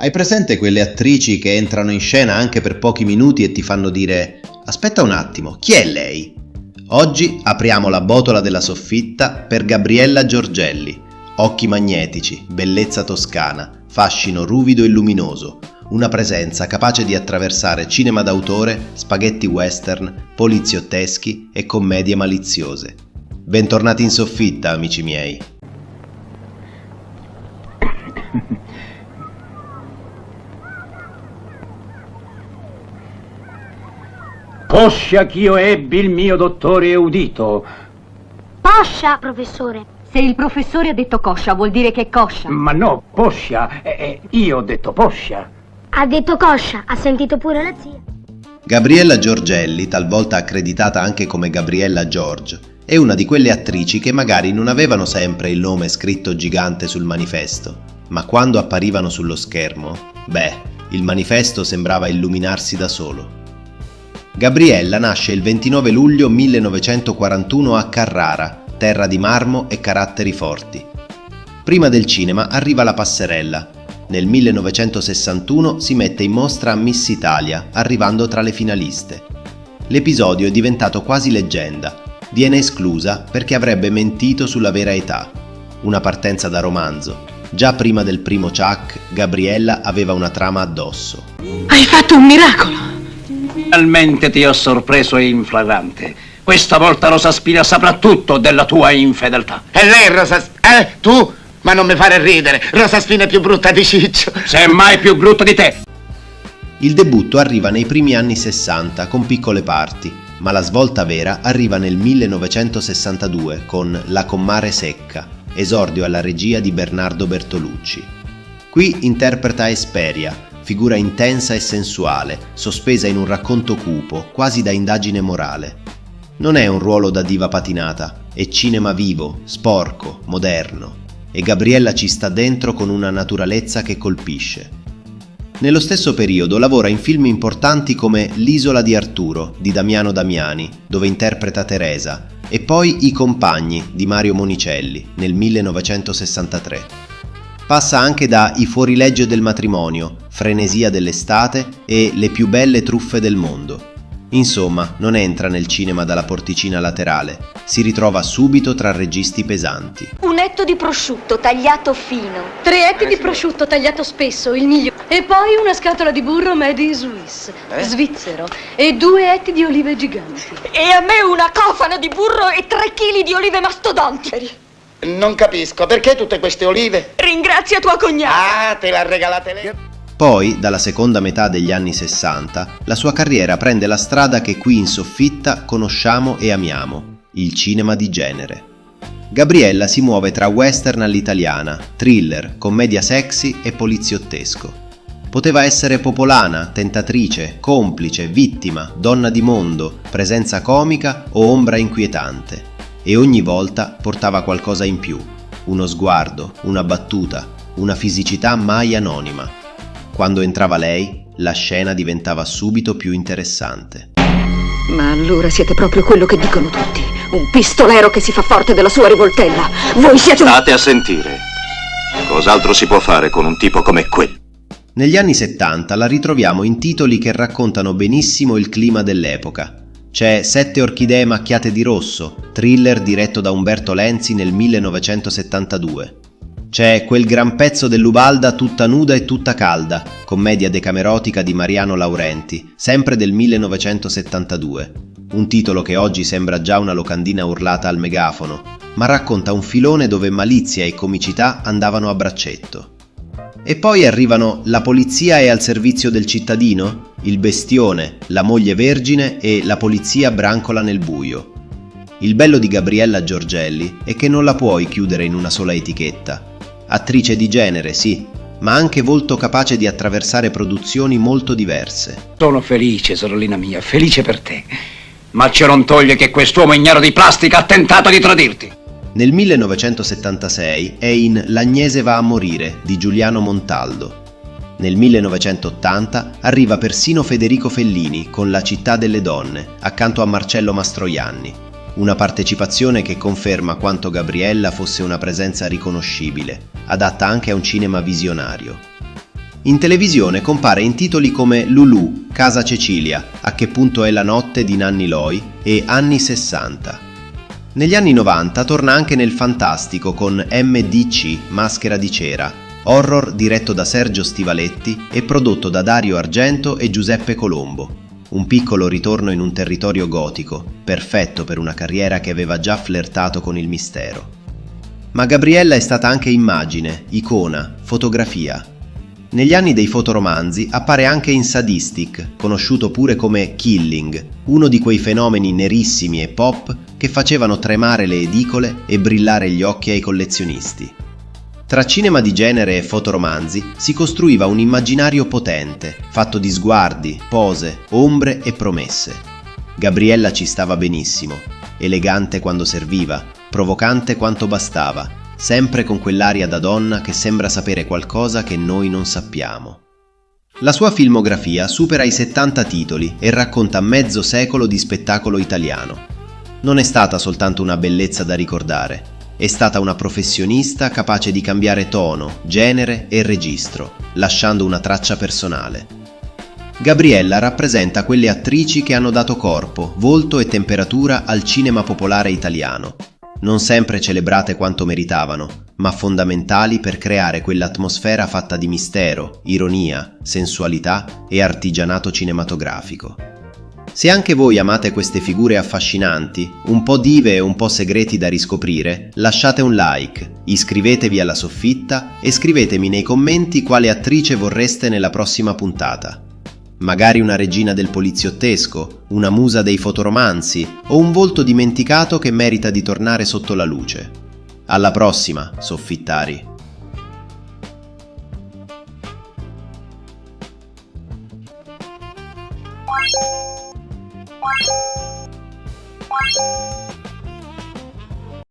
Hai presente quelle attrici che entrano in scena anche per pochi minuti e ti fanno dire «Aspetta un attimo, chi è lei?» Oggi apriamo la botola della soffitta per Gabriella Giorgelli. Occhi magnetici, bellezza toscana, fascino ruvido e luminoso, una presenza capace di attraversare cinema d'autore, spaghetti western, poliziotteschi e commedie maliziose. Bentornati in soffitta, amici miei. Poscia ch'io ebbi il mio dottore Eudito. Poscia, professore. Se il professore ha detto coscia, vuol dire che è coscia. Ma no, poscia. Io ho detto poscia. Ha detto coscia, ha sentito pure la zia. Gabriella Giorgelli, talvolta accreditata anche come Gabriella George, è una di quelle attrici che magari non avevano sempre il nome scritto gigante sul manifesto, ma quando apparivano sullo schermo, il manifesto sembrava illuminarsi da solo. Gabriella nasce il 29 luglio 1941 a Carrara, terra di marmo e caratteri forti. Prima del cinema arriva la passerella. Nel 1961 si mette in mostra a Miss Italia, arrivando tra le finaliste. L'episodio è diventato quasi leggenda. Viene esclusa perché avrebbe mentito sulla vera età. Una partenza da romanzo. Già prima del primo Chuck, Gabriella aveva una trama addosso. Hai fatto un miracolo! Finalmente ti ho sorpreso in flagrante. Questa volta Rosa Spina saprà tutto della tua infedeltà. E lei, Rosa... tu? Ma non mi fare ridere. Rosa Spina è più brutta di Ciccio. Semmai più brutta di te. Il debutto arriva nei primi anni 60 con piccole parti, ma la svolta vera arriva nel 1962 con La Comare Secca, esordio alla regia di Bernardo Bertolucci. Qui interpreta Esperia, figura intensa e sensuale, sospesa in un racconto cupo, quasi da indagine morale. Non è un ruolo da diva patinata, è cinema vivo, sporco, moderno, e Gabriella ci sta dentro con una naturalezza che colpisce. Nello stesso periodo lavora in film importanti come L'isola di Arturo, di Damiano Damiani, dove interpreta Teresa, e poi I compagni, di Mario Monicelli, nel 1963. Passa anche da I fuorilegge del matrimonio, Frenesia dell'estate e Le più belle truffe del mondo. Insomma, non entra nel cinema dalla porticina laterale, si ritrova subito tra registi pesanti. Un etto di prosciutto tagliato fino. 3 etti di prosciutto tagliato spesso, il migliore. E poi una scatola di burro made in Swiss, svizzero. E 2 etti di olive giganti. E a me una cofana di burro e 3 chili di olive mastodonti. Non capisco, perché tutte queste olive? Ringrazia tua cognata. Ah, te l'ha regalate lei? Poi, dalla seconda metà degli anni 60, la sua carriera prende la strada che qui in soffitta conosciamo e amiamo, il cinema di genere. Gabriella si muove tra western all'italiana, thriller, commedia sexy e poliziottesco. Poteva essere popolana, tentatrice, complice, vittima, donna di mondo, presenza comica o ombra inquietante. E ogni volta portava qualcosa in più, uno sguardo, una battuta, una fisicità mai anonima. Quando entrava lei, la scena diventava subito più interessante. Ma allora siete proprio quello che dicono tutti, un pistolero che si fa forte della sua rivoltella. Voi siete State a sentire. Cos'altro si può fare con un tipo come quello? Negli anni 70 la ritroviamo in titoli che raccontano benissimo il clima dell'epoca. C'è 7 orchidee macchiate di rosso, thriller diretto da Umberto Lenzi nel 1972. C'è Quel gran pezzo dell'Ubalda tutta nuda e tutta calda, commedia decamerotica di Mariano Laurenti, sempre del 1972. Un titolo che oggi sembra già una locandina urlata al megafono, ma racconta un filone dove malizia e comicità andavano a braccetto. E poi arrivano La polizia è al servizio del cittadino, Il bestione, La moglie vergine e La polizia brancola nel buio. Il bello di Gabriella Giorgelli è che non la puoi chiudere in una sola etichetta. Attrice di genere, sì, ma anche volto capace di attraversare produzioni molto diverse. Sono felice, sorellina mia, felice per te. Ma ciò non toglie che quest'uomo ignaro di plastica ha tentato di tradirti. Nel 1976 è in L'Agnese va a morire di Giuliano Montaldo. Nel 1980 arriva persino Federico Fellini con La città delle donne, accanto a Marcello Mastroianni. Una partecipazione che conferma quanto Gabriella fosse una presenza riconoscibile, adatta anche a un cinema visionario. In televisione compare in titoli come Lulù, Casa Cecilia, A che punto è la notte di Nanni Loi e Anni 60. Negli anni 90 torna anche nel fantastico con MDC, Maschera di cera, horror diretto da Sergio Stivaletti e prodotto da Dario Argento e Giuseppe Colombo. Un piccolo ritorno in un territorio gotico, perfetto per una carriera che aveva già flirtato con il mistero. Ma Gabriella è stata anche immagine, icona, fotografia. Negli anni dei fotoromanzi appare anche in Sadistic, conosciuto pure come Killing, uno di quei fenomeni nerissimi e pop che facevano tremare le edicole e brillare gli occhi ai collezionisti. Tra cinema di genere e fotoromanzi si costruiva un immaginario potente, fatto di sguardi, pose, ombre e promesse. Gabriella ci stava benissimo, elegante quando serviva, provocante quanto bastava, sempre con quell'aria da donna che sembra sapere qualcosa che noi non sappiamo. La sua filmografia supera i 70 titoli e racconta mezzo secolo di spettacolo italiano. Non è stata soltanto una bellezza da ricordare, è stata una professionista capace di cambiare tono, genere e registro, lasciando una traccia personale. Gabriella rappresenta quelle attrici che hanno dato corpo, volto e temperatura al cinema popolare italiano, non sempre celebrate quanto meritavano, ma fondamentali per creare quell'atmosfera fatta di mistero, ironia, sensualità e artigianato cinematografico. Se anche voi amate queste figure affascinanti, un po' dive e un po' segreti da riscoprire, lasciate un like, iscrivetevi alla Soffitta e scrivetemi nei commenti quale attrice vorreste nella prossima puntata. Magari una regina del poliziottesco, una musa dei fotoromanzi o un volto dimenticato che merita di tornare sotto la luce. Alla prossima, soffittari! Wow.